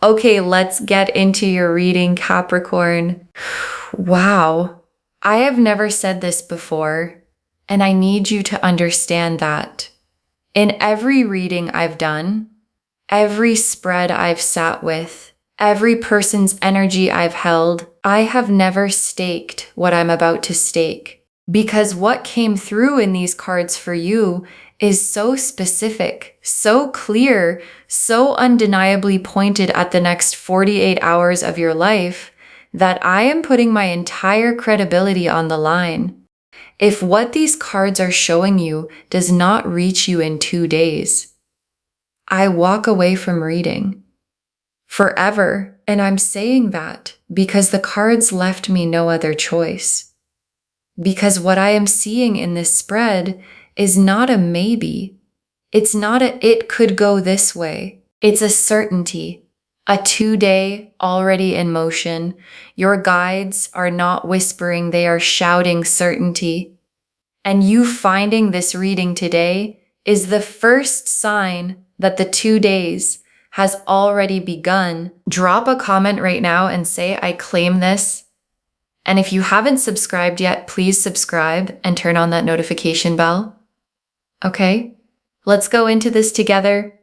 Okay, let's get into your reading, Capricorn. Wow. I have never said this before, and I need you to understand that. In every reading I've done, every spread I've sat with, every person's energy I've held, I have never staked what I'm about to stake. Because what came through in these cards for you is so specific, so clear, so undeniably pointed at the next 48 hours of your life that I am putting my entire credibility on the line. If what these cards are showing you does not reach you in 2 days, I walk away from reading forever. And I'm saying that because the cards left me no other choice. Because what I am seeing in this spread is not a maybe. It's not a it could go this way. It's a certainty. A 2-day already in motion. Your guides are not whispering, they are shouting certainty. And you finding this reading today is the first sign that the 2 days has already begun. Drop a comment right now and say, I claim this. And if you haven't subscribed yet, please subscribe and turn on that notification bell. Okay, let's go into this together.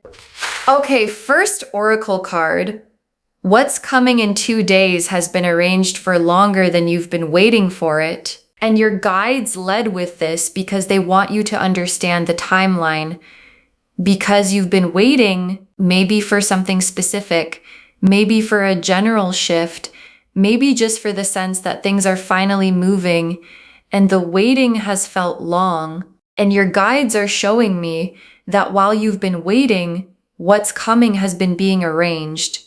Okay, first oracle card. What's coming in 2 days has been arranged for longer than you've been waiting for it. And your guides led with this because they want you to understand the timeline. Because you've been waiting, maybe for something specific, maybe for a general shift, maybe just for the sense that things are finally moving and the waiting has felt long. And your guides are showing me that while you've been waiting, what's coming has been being arranged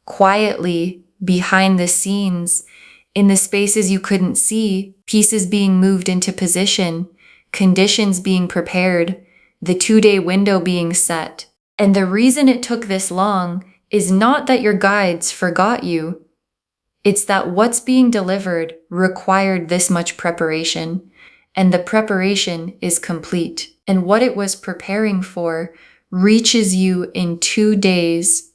quietly behind the scenes, in the spaces you couldn't see, pieces being moved into position, conditions being prepared, the 2-day window being set. And the reason it took this long is not that your guides forgot you. It's that what's being delivered required this much preparation, and the preparation is complete. And what it was preparing for reaches you in 2 days.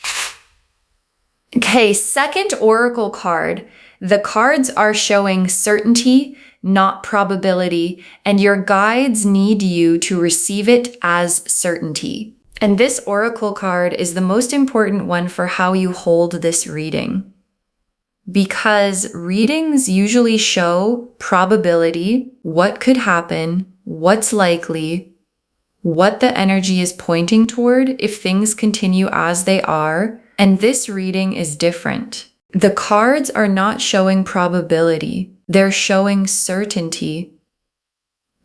Okay, second oracle card. The cards are showing certainty, not probability, and your guides need you to receive it as certainty. And this oracle card is the most important one for how you hold this reading. Because readings usually show probability, what could happen, what's likely, what the energy is pointing toward if things continue as they are, and this reading is different. The cards are not showing probability, they're showing certainty.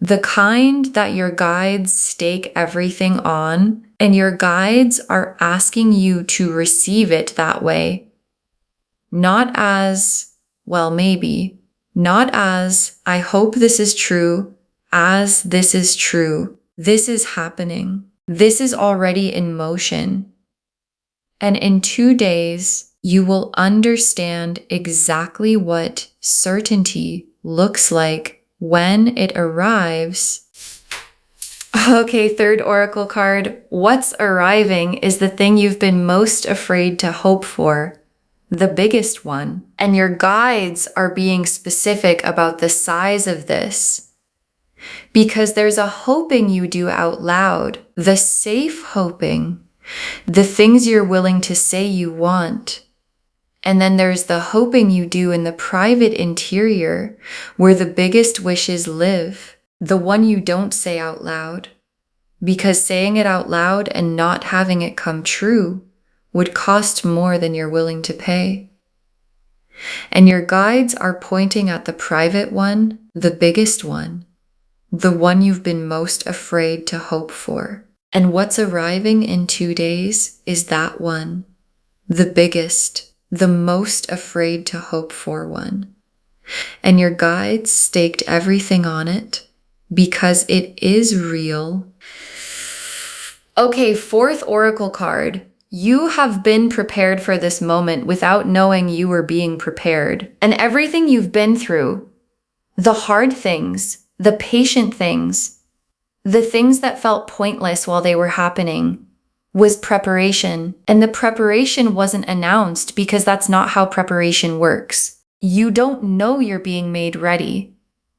The kind that your guides stake everything on, and your guides are asking you to receive it that way. Not as, well, maybe. Not as, I hope this is true, as this is true. This is happening. This is already in motion. And in 2 days, you will understand exactly what certainty looks like when it arrives. Okay, third oracle card. What's arriving is the thing you've been most afraid to hope for. The biggest one. And your guides are being specific about the size of this. Because there's a hoping you do out loud, the safe hoping, the things you're willing to say you want. And then there's the hoping you do in the private interior, where the biggest wishes live, the one you don't say out loud. Because saying it out loud and not having it come true would cost more than you're willing to pay. And your guides are pointing at the private one, the biggest one, the one you've been most afraid to hope for. And what's arriving in 2 days is that one, the biggest, the most afraid to hope for one. And your guides staked everything on it because it is real. Okay, fourth oracle card. You have been prepared for this moment without knowing you were being prepared. And everything you've been through, the hard things, the patient things, the things that felt pointless while they were happening, was preparation. And the preparation wasn't announced because that's not how preparation works. You don't know you're being made ready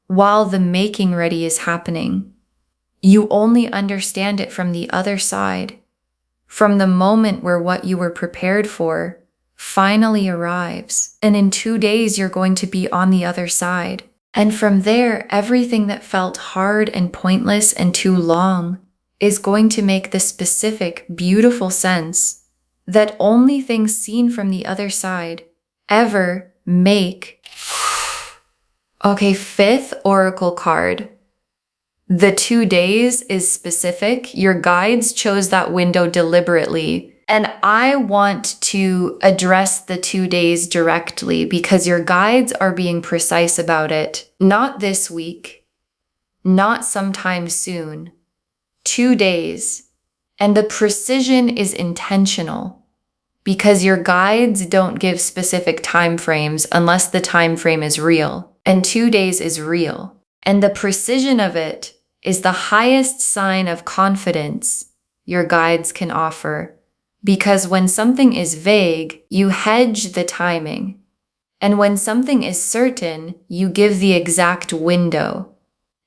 while the making ready is happening. You only understand it from the other side, from the moment where what you were prepared for finally arrives. And in 2 days, you're going to be on the other side. And from there, everything that felt hard and pointless and too long is going to make the specific, beautiful sense that only things seen from the other side ever make. Okay, 5th oracle card. The 2 days is specific. Your guides chose that window deliberately. And I want to address the 2 days directly because your guides are being precise about it. Not this week, not sometime soon. 2 days. And the precision is intentional because your guides don't give specific time frames unless the time frame is real. And 2 days is real. And the precision of it is the highest sign of confidence your guides can offer. Because when something is vague, you hedge the timing. And when something is certain, you give the exact window.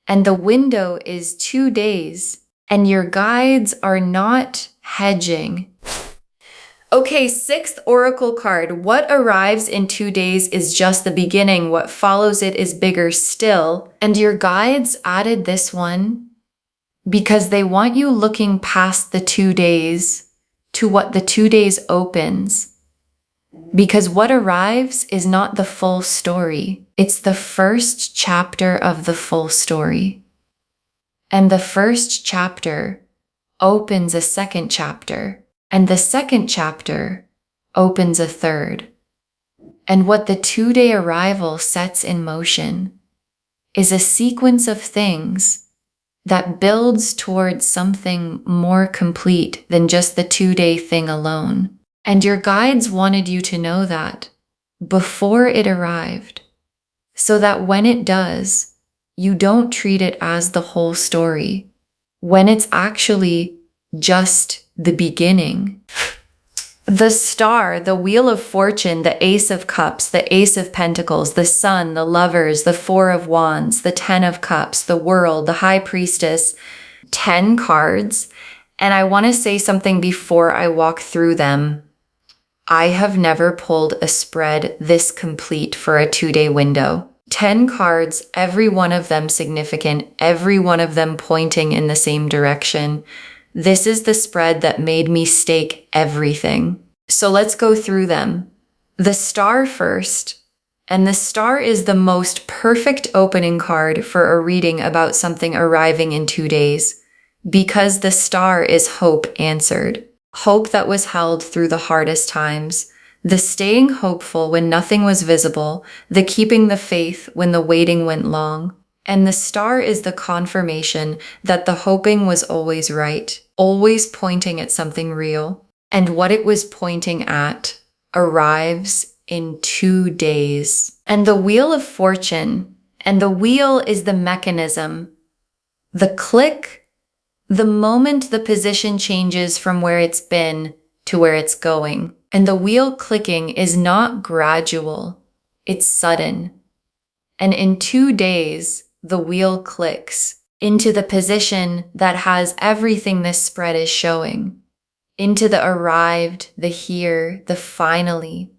And the window is 2 days. And your guides are not hedging. Okay, 6th oracle card. What arrives in 2 days is just the beginning. What follows it is bigger still. And your guides added this one because they want you looking past the 2 days to what the 2 days opens. Because what arrives is not the full story. It's the first chapter of the full story. And the first chapter opens a second chapter. And the second chapter opens a third. And what the 2-day arrival sets in motion is a sequence of things that builds towards something more complete than just the 2-day thing alone. And your guides wanted you to know that before it arrived, so that when it does, you don't treat it as the whole story, when it's actually just the beginning. The star, the wheel of fortune, the ace of cups, the ace of pentacles, the sun, the lovers, the 4 of wands, the 10 of cups, the world, the high priestess, 10 cards. And I want to say something before I walk through them. I have never pulled a spread this complete for a 2-day window. 10 cards, every one of them significant, every one of them pointing in the same direction. This is the spread that made me stake everything. So let's go through them. The star first. And the star is the most perfect opening card for a reading about something arriving in 2 days. Because the star is hope answered. Hope that was held through the hardest times. The staying hopeful when nothing was visible. The keeping the faith when the waiting went long. And the star is the confirmation that the hoping was always right, always pointing at something real. And what it was pointing at arrives in 2 days. And the wheel of fortune, and the wheel is the mechanism, the click, the moment the position changes from where it's been to where it's going. And the wheel clicking is not gradual, it's sudden. And in 2 days, the wheel clicks into the position that has everything this spread is showing, into the arrived, the here, the finally.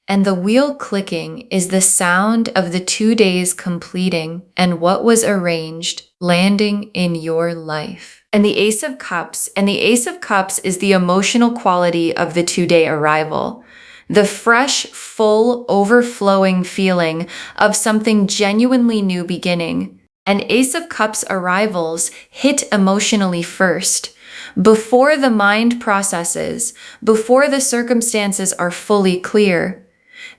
And the wheel clicking is the sound of the 2 days completing and what was arranged landing in your life. And the Ace of Cups, and the Ace of Cups is the emotional quality of the 2-day arrival. The fresh, full, overflowing feeling of something genuinely new beginning. And Ace of Cups arrivals hit emotionally first, before the mind processes, before the circumstances are fully clear.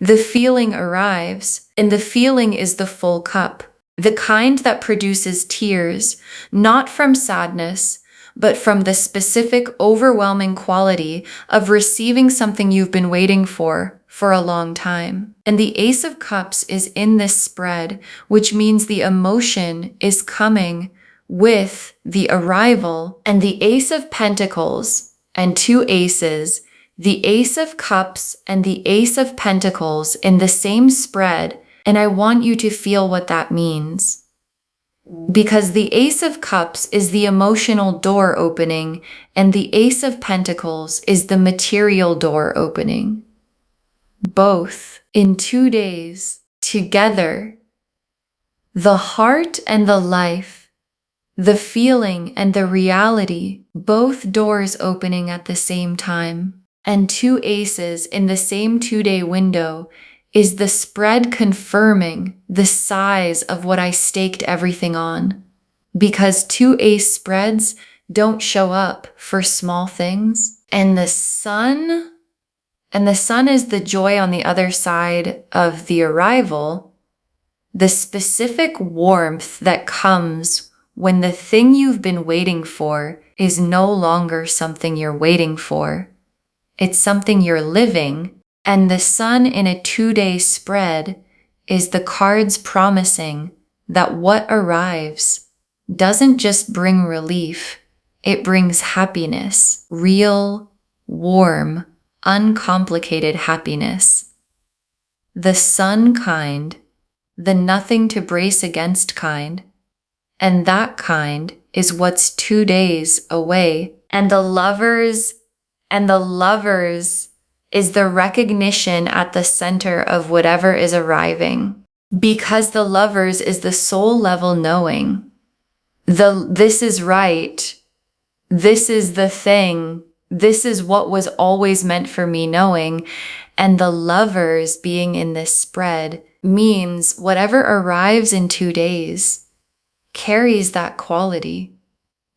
The feeling arrives, and the feeling is the full cup, the kind that produces tears, not from sadness, but from the specific overwhelming quality of receiving something you've been waiting for a long time. And the Ace of Cups is in this spread, which means the emotion is coming with the arrival. And the Ace of Pentacles and 2 aces, the Ace of Cups and the Ace of Pentacles in the same spread, and I want you to feel what that means. Because the Ace of Cups is the emotional door opening, and the Ace of Pentacles is the material door opening. Both in 2 days, together. The heart and the life, the feeling and the reality, both doors opening at the same time. And 2 aces in the same 2-day window is the spread confirming the size of what I staked everything on. Because 2 ace spreads don't show up for small things. And the sun is the joy on the other side of the arrival, the specific warmth that comes when the thing you've been waiting for is no longer something you're waiting for. It's something you're living, and the sun in a 2-day spread is the cards promising that what arrives doesn't just bring relief, it brings happiness, real, warm, uncomplicated happiness. The sun kind, the nothing to brace against kind, and that kind is what's 2 days away. And the lovers is the recognition at the center of whatever is arriving. Because the lovers is the soul level knowing. This is right. This is the thing. This is what was always meant for me knowing. And the lovers being in this spread means whatever arrives in 2 days carries that quality.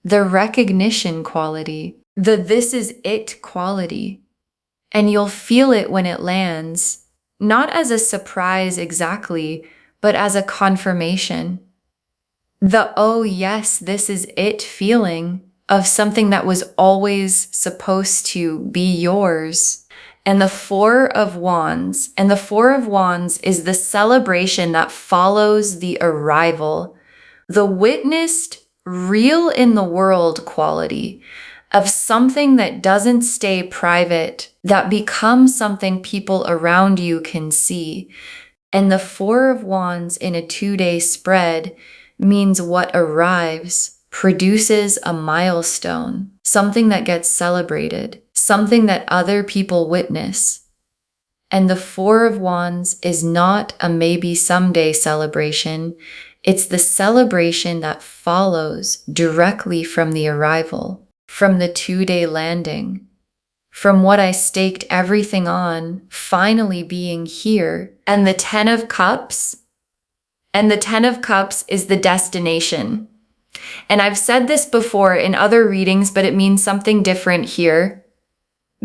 The recognition quality. The this is it quality. And you'll feel it when it lands, not as a surprise exactly, but as a confirmation. The oh yes, this is it feeling of something that was always supposed to be yours. And the 4 of Wands, is the celebration that follows the arrival, the witnessed, real in the world quality of something that doesn't stay private, that becomes something people around you can see. And the 4 of Wands in a 2-day spread means what arrives produces a milestone, something that gets celebrated, something that other people witness. And the 4 of Wands is not a maybe someday celebration. It's the celebration that follows directly from the arrival, from the 2-day landing, from what I staked everything on finally being here. And the 10 of Cups, is the destination. And I've said this before in other readings, but it means something different here.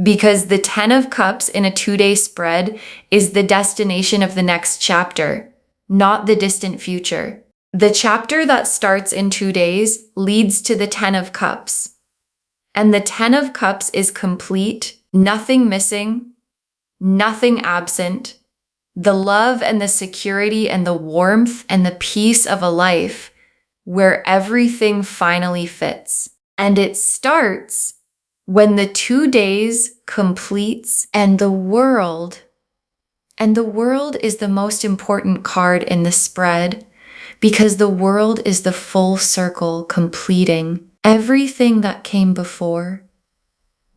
Because the 10 of Cups in a 2-day spread is the destination of the next chapter, not the distant future. The chapter that starts in 2 days leads to the 10 of Cups. And the 10 of Cups is complete, nothing missing, nothing absent. The love and the security and the warmth and the peace of a life where everything finally fits. And it starts when the 2 days completes and the world is the most important card in the spread, because the world is the full circle completing everything that came before.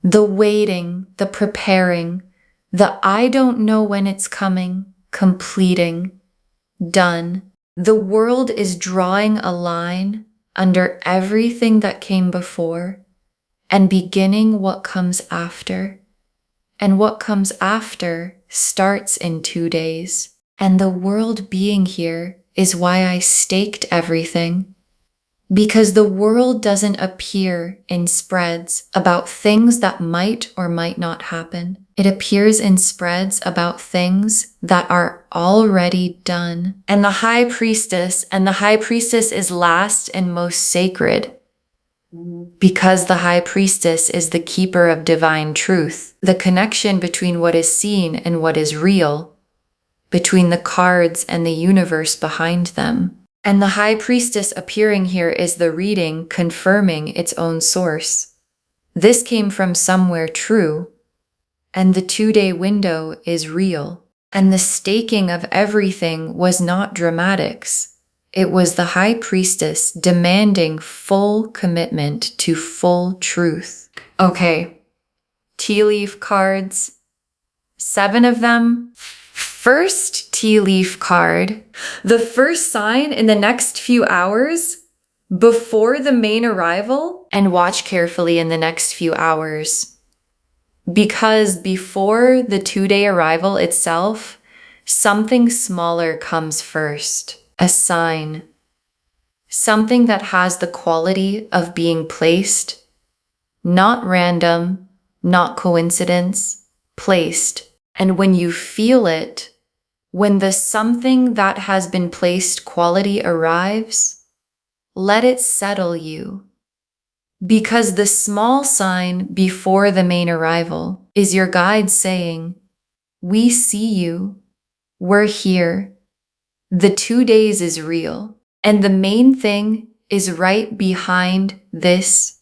The waiting, the preparing, the I don't know when it's coming, completing, done. The world is drawing a line under everything that came before and beginning what comes after. And what comes after starts in 2 days. And the world being here is why I staked everything. Because the world doesn't appear in spreads about things that might or might not happen. It appears in spreads about things that are already done. And the High Priestess is last and most sacred. Because the High Priestess is the keeper of divine truth, the connection between what is seen and what is real, between the cards and the universe behind them. And the High Priestess appearing here is the reading confirming its own source. This came from somewhere true, and the 2-day window is real. And the staking of everything was not dramatics. It was the high priestess demanding full commitment to full truth. Okay, tea leaf cards, 7 of them. First tea leaf card, the first sign in the next few hours before the main arrival, and watch carefully in the next few hours. Because before the 2-day arrival itself, something smaller comes first, a sign. Something that has the quality of being placed, not random, not coincidence, placed. And when you feel it, when the something that has been placed quality arrives, let it settle you. Because the small sign before the main arrival is your guide saying, we see you, we're here. The 2 days is real. And the main thing is right behind this.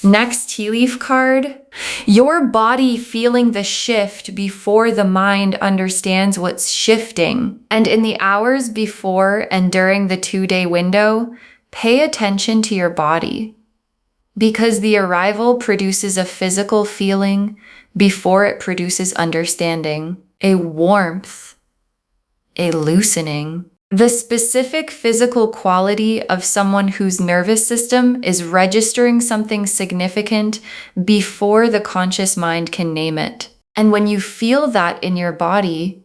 Next tea leaf card, your body feeling the shift before the mind understands what's shifting. And in the hours before and during the 2-day window, pay attention to your body. Because the arrival produces a physical feeling before it produces understanding, a warmth, a loosening. The specific physical quality of someone whose nervous system is registering something significant before the conscious mind can name it. And when you feel that in your body,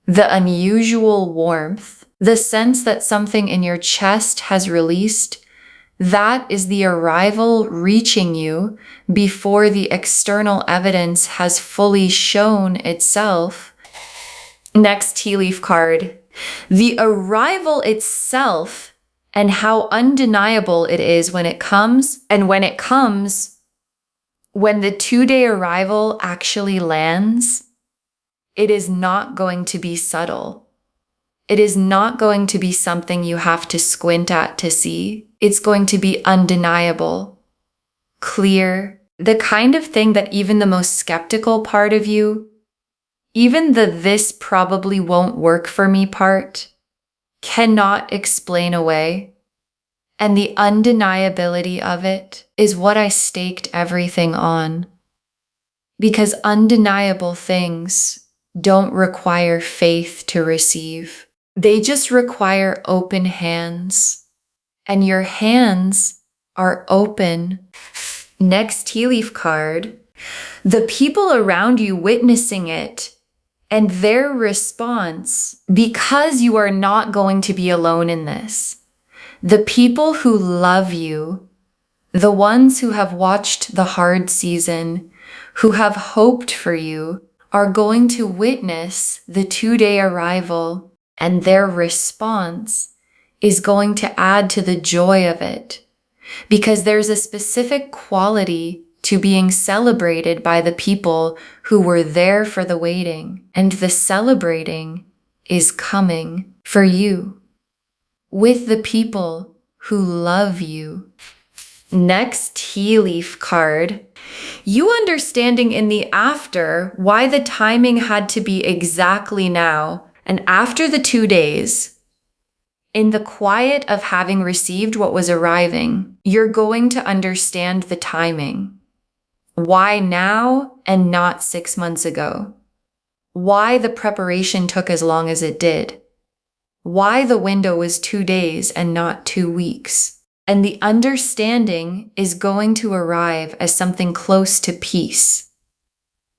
the unusual warmth, the sense that something in your chest has released, that is the arrival reaching you before the external evidence has fully shown itself. Next tea leaf card. The arrival itself and how undeniable it is when it comes, and when it comes, when the 2-day arrival actually lands, it is not going to be subtle. It is not going to be something you have to squint at to see. It's going to be undeniable, clear, the kind of thing that even the most skeptical part of you, even the "this probably won't work for me" part, cannot explain away. And the undeniability of it is what I staked everything on. Because undeniable things don't require faith to receive. They just require open hands. And your hands are open. Next tea leaf card. The people around you witnessing it and their response, because you are not going to be alone in this. The people who love you, the ones who have watched the hard season, who have hoped for you, are going to witness the 2-day arrival, and their response is going to add to the joy of it, because there's a specific quality to being celebrated by the people who were there for the waiting, and the celebrating is coming for you, with the people who love you. Next tea leaf card. You understanding in the after why the timing had to be exactly now, and after the 2 days, in the quiet of having received what was arriving, you're going to understand the timing. Why now and not 6 months ago? Why the preparation took as long as it did? Why the window was 2 days and not 2 weeks? And the understanding is going to arrive as something close to peace.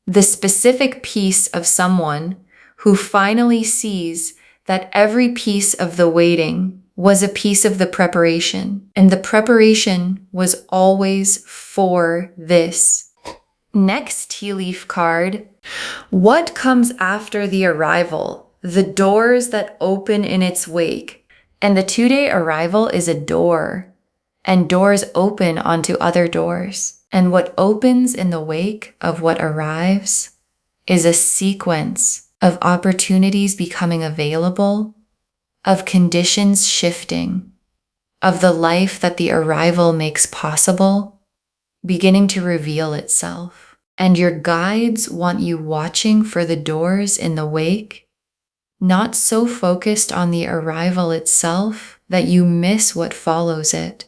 The specific peace of someone who finally sees that every piece of the waiting was a piece of the preparation, and the preparation was always for this. Next tea leaf card. What comes after the arrival? The doors that open in its wake. And the 2-day arrival is a door, and doors open onto other doors. And what opens in the wake of what arrives is a sequence of opportunities becoming available, of conditions shifting, of the life that the arrival makes possible, beginning to reveal itself. And your guides want you watching for the doors in the wake, not so focused on the arrival itself that you miss what follows it.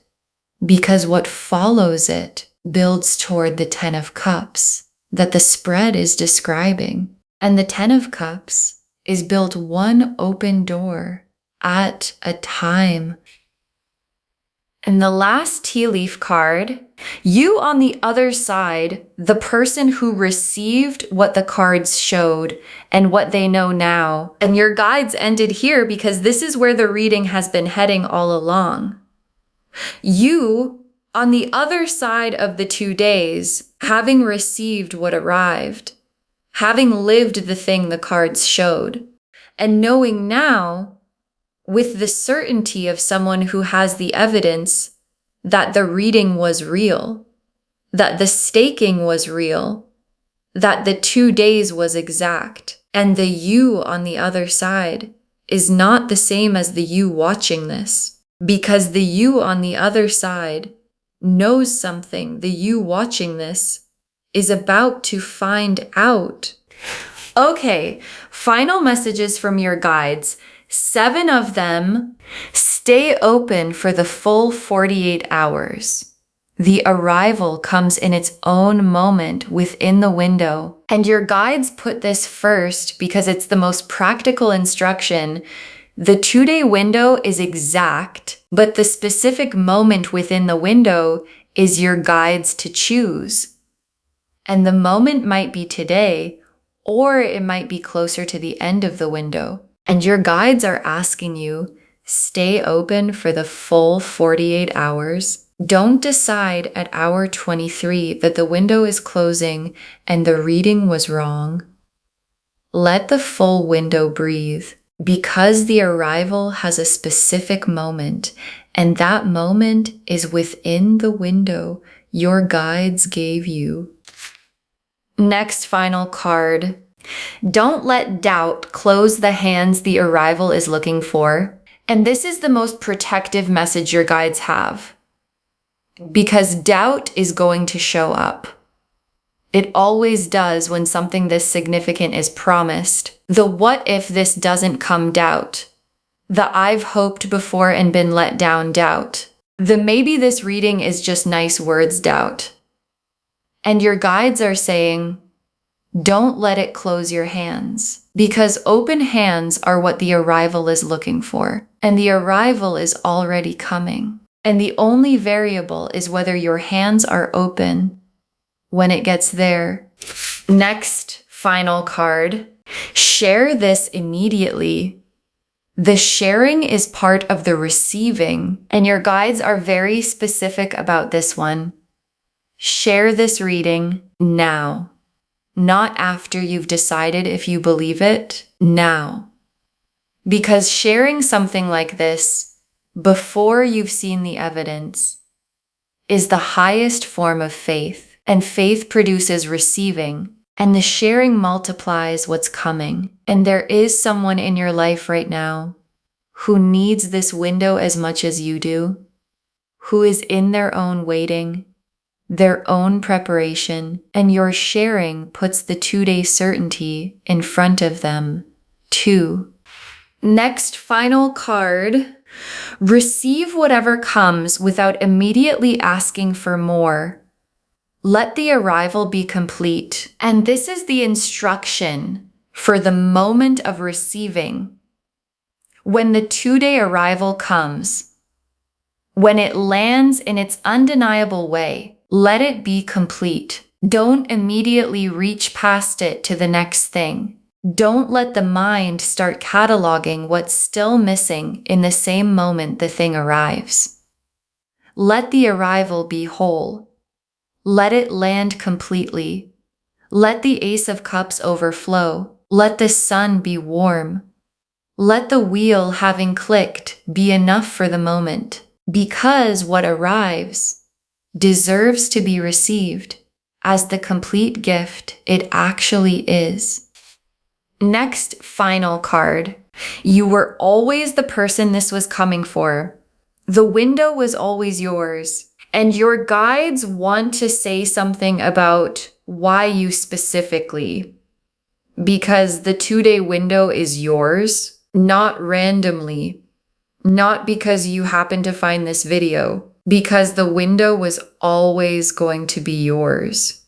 Because what follows it builds toward the 10 of Cups that the spread is describing. And the 10 of Cups is built one open door at a time. And the last tea leaf card, you on the other side, the person who received what the cards showed and what they know now. And your guides ended here because this is where the reading has been heading all along. You on the other side of the 2 days, having received what arrived, having lived the thing the cards showed, and knowing now, with the certainty of someone who has the evidence that the reading was real, that the staking was real, that the 2 days was exact, and the you on the other side is not the same as the you watching this, because the you on the other side knows something the you watching this is about to find out. Okay, final messages from your guides. 7 of them. Stay open for the full 48 hours. The arrival comes in its own moment within the window. And your guides put this first because it's the most practical instruction. The 2-day window is exact, but the specific moment within the window is your guides to choose. And the moment might be today, or it might be closer to the end of the window. And your guides are asking you, stay open for the full 48 hours. Don't decide at hour 23 that the window is closing and the reading was wrong. Let the full window breathe, because the arrival has a specific moment, and that moment is within the window your guides gave you. Next final card. Don't let doubt close the hands the arrival is looking for. And this is the most protective message your guides have, because doubt is going to show up. It always does when something this significant is promised. The what if this doesn't come doubt. The I've hoped before and been let down doubt. The maybe this reading is just nice words doubt. And your guides are saying, don't let it close your hands, because open hands are what the arrival is looking for, and the arrival is already coming. And the only variable is whether your hands are open when it gets there. Next, final card. Share this immediately. The sharing is part of the receiving, and your guides are very specific about this one. Share this reading now. Not after you've decided if you believe it, now. Because sharing something like this before you've seen the evidence is the highest form of faith, and faith produces receiving, and the sharing multiplies what's coming. And there is someone in your life right now who needs this window as much as you do, who is in their own waiting, their own preparation, and your sharing puts the 2-day certainty in front of them, too. Next, final card. Receive whatever comes without immediately asking for more. Let the arrival be complete. And this is the instruction for the moment of receiving. When the 2-day arrival comes, when it lands in its undeniable way, let it be complete. Don't immediately reach past it to the next thing. Don't let the mind start cataloging what's still missing in the same moment the thing arrives. Let the arrival be whole. Let it land completely. Let the Ace of Cups overflow. Let the sun be warm. Let the wheel having clicked be enough for the moment, because what arrives deserves to be received as the complete gift it actually is. Next, final card. You were always the person this was coming for. The window was always yours, And your guides want to say something about why you specifically, because the 2-day window is yours, not randomly, not because you happen to find this video, because the window was always going to be yours,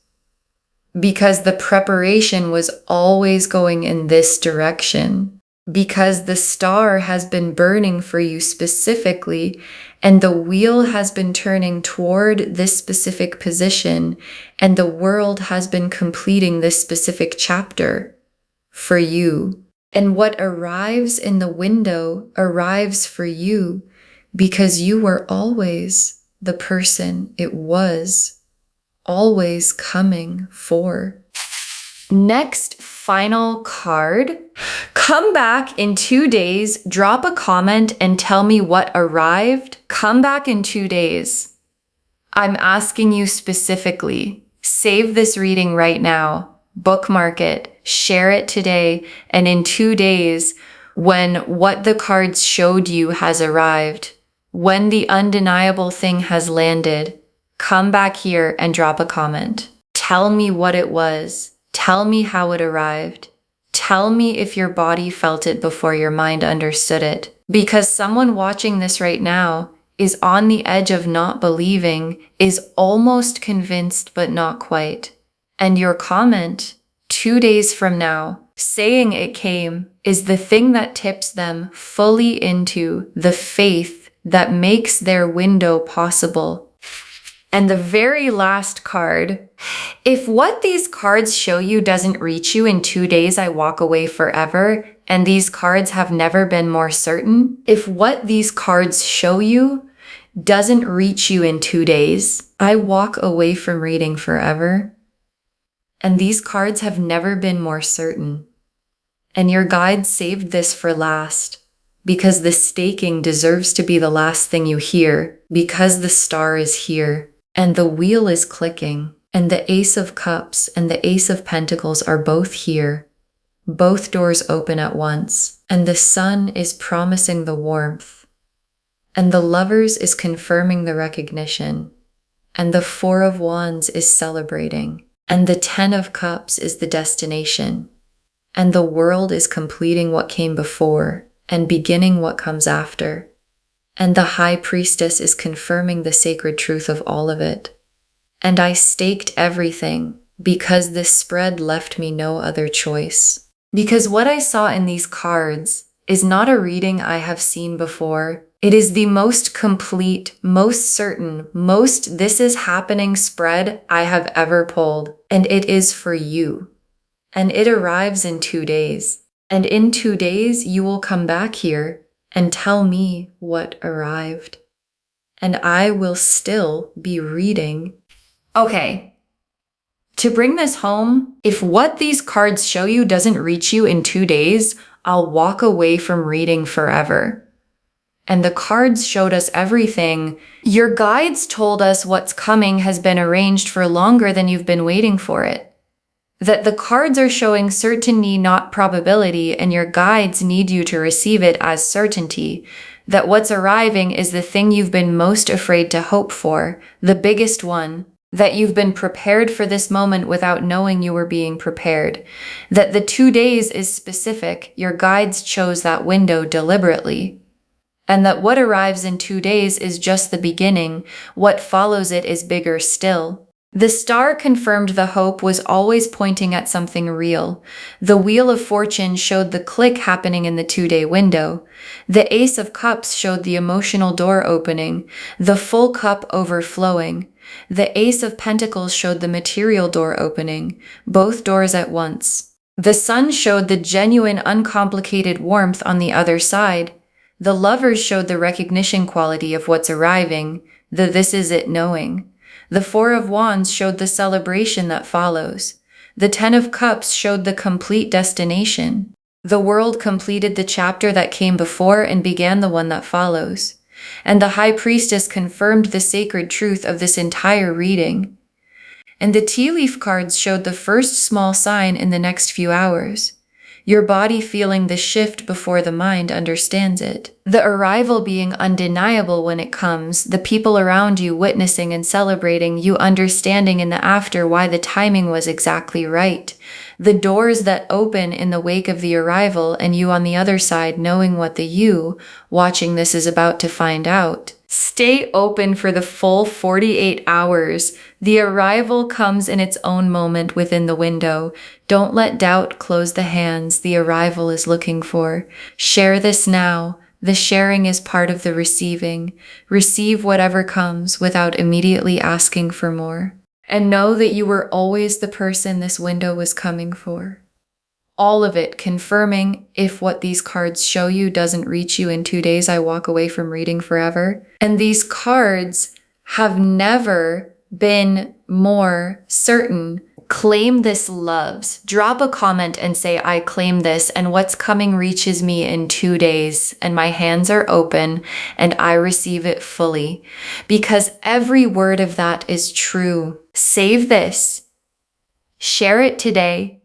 because the preparation was always going in this direction, because the star has been burning for you specifically, and the wheel has been turning toward this specific position, and the world has been completing this specific chapter for you. And what arrives in the window arrives for you because you were always the person it was always coming for. Next, final card. Come back in 2 days, drop a comment and tell me what arrived. Come back in 2 days. I'm asking you specifically. Save this reading right now. Bookmark it. Share it today. And in 2 days, when what the cards showed you has arrived, when the undeniable thing has landed, come back here and drop a comment. Tell me what it was. Tell me how it arrived. Tell me if your body felt it before your mind understood it. Because someone watching this right now is on the edge of not believing, is almost convinced but not quite. And your comment, 2 days from now, saying it came, is the thing that tips them fully into the faith that makes their window possible. And the very last card, if what these cards show you doesn't reach you in 2 days, I walk away forever, and these cards have never been more certain. If what these cards show you doesn't reach you in 2 days, I walk away from reading forever. And these cards have never been more certain. And your guide saved this for last, because the staking deserves to be the last thing you hear, because the star is here. And the wheel is clicking, and the Ace of Cups and the Ace of Pentacles are both here. Both doors open at once, and the sun is promising the warmth. And the Lovers is confirming the recognition, and the Four of Wands is celebrating, and the 10 of Cups is the destination, and the world is completing what came before and beginning what comes after. And the High Priestess is confirming the sacred truth of all of it. And I staked everything because this spread left me no other choice. Because what I saw in these cards is not a reading I have seen before. It is the most complete, most certain, most this is happening spread I have ever pulled. And it is for you. And it arrives in 2 days. And in 2 days, you will come back here and tell me what arrived. And I will still be reading. Okay, to bring this home, if what these cards show you doesn't reach you in 2 days, I'll walk away from reading forever. And the cards showed us everything. Your guides told us what's coming has been arranged for longer than you've been waiting for it. That the cards are showing certainty, not probability, and your guides need you to receive it as certainty. That what's arriving is the thing you've been most afraid to hope for, the biggest one. That you've been prepared for this moment without knowing you were being prepared. That the 2 days is specific, your guides chose that window deliberately. And that what arrives in 2 days is just the beginning, what follows it is bigger still. The star confirmed the hope was always pointing at something real. The Wheel of Fortune showed the click happening in the 2-day window. The Ace of Cups showed the emotional door opening, the full cup overflowing. The Ace of Pentacles showed the material door opening, both doors at once. The Sun showed the genuine, uncomplicated warmth on the other side. The Lovers showed the recognition quality of what's arriving, the this is it knowing. The Four of Wands showed the celebration that follows. The 10 of Cups showed the complete destination. The world completed the chapter that came before and began the one that follows. And the High Priestess confirmed the sacred truth of this entire reading. And the tea leaf cards showed the first small sign in the next few hours. your body feeling the shift before the mind understands it. The arrival being undeniable when it comes, the people around you witnessing and celebrating, you understanding in the after why the timing was exactly right. The doors that open in the wake of the arrival, and you on the other side knowing what the you watching this is about to find out. Stay open for the full 48 hours. The arrival comes in its own moment within the window. Don't let doubt close the hands the arrival is looking for. Share this now. The sharing is part of the receiving. Receive whatever comes without immediately asking for more. And know that you were always the person this window was coming for. All of it confirming if what these cards show you doesn't reach you in 2 days, I walk away from reading forever. And these cards have never been more certain. Claim this loves. Drop a comment and say, I claim this, and what's coming reaches me in 2 days, and my hands are open, and I receive it fully. Because every word of that is true. Save this. Share it today.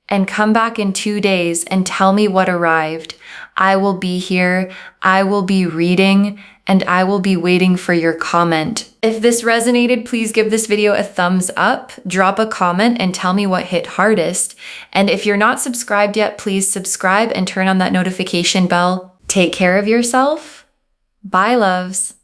And come back in 2 days and tell me what arrived. I will be here, I will be reading, and I will be waiting for your comment. If this resonated, please give this video a thumbs up, drop a comment, and tell me what hit hardest. And if you're not subscribed yet, please subscribe and turn on that notification bell. Take care of yourself. Bye, loves.